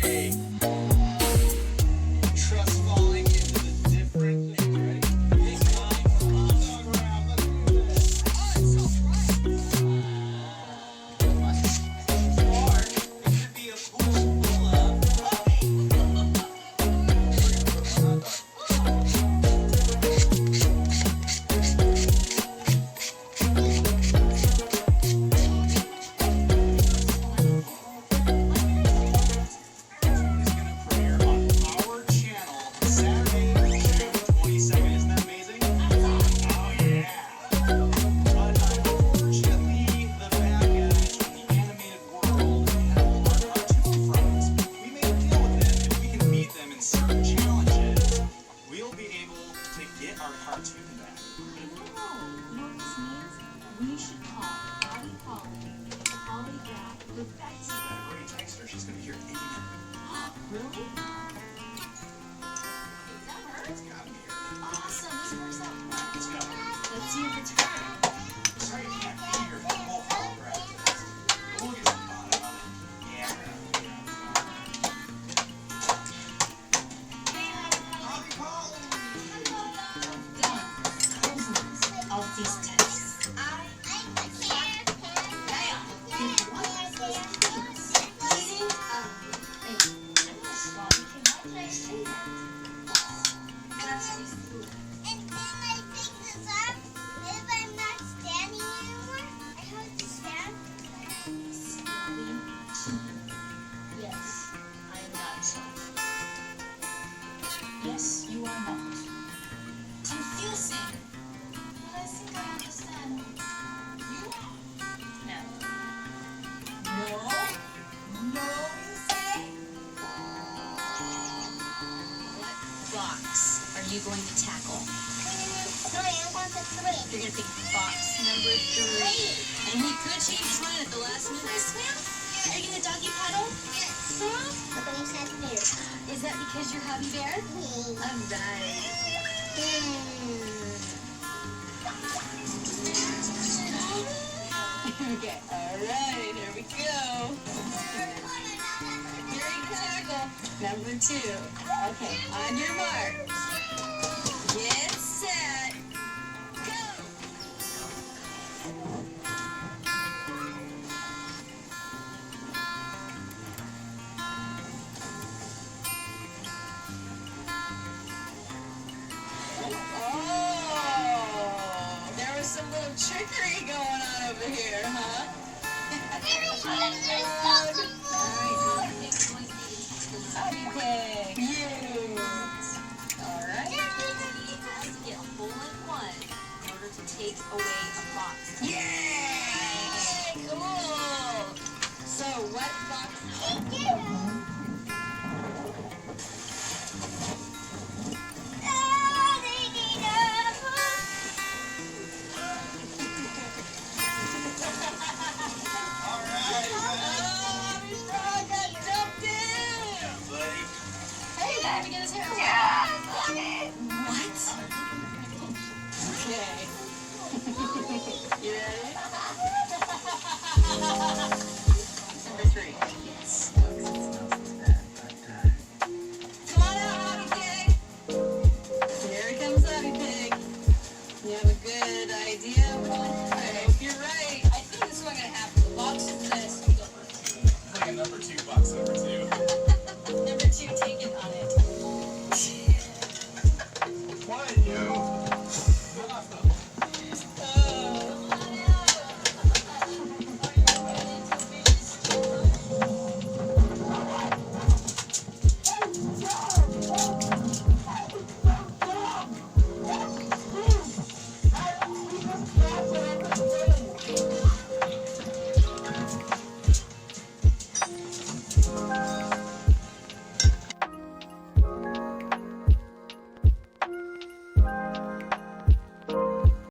create trust falling into the different things, ready? Big line from on the ground. Let's do this. Oh, it's so bright. Or it could be a pool full of puppy. She's gonna hear any minute. Really? That hurt? It's gotta be her. Awesome. This works out well. Let's go. Let's see if it's hurt. Sorry you can't feel your full holograph to this. But we'll get some bottom of it. Yeah. Holly Polly! Done. All these tests. Yes, you are not. Confusing. But I think I understand. You are. No. No? No, you say? What box are you going to tackle? You're going to pick box number 3. And he could change his mind at the last minute. Can I swim? Are you going to doggy paddle? Is that because you're Hubby Bear? Alright. Okay, alright, here we go. Here we tackle. Number 2. Okay, on your mark. Get set. Go! Oh, there was some little trickery going on over here, huh? Okay, cute. Alright. He has to get a hole in 1 in order to take away a box. Yay! Cool! So, what box? Alright, buddy. Oh, we got dumped in! Yeah, buddy. Hey, did we get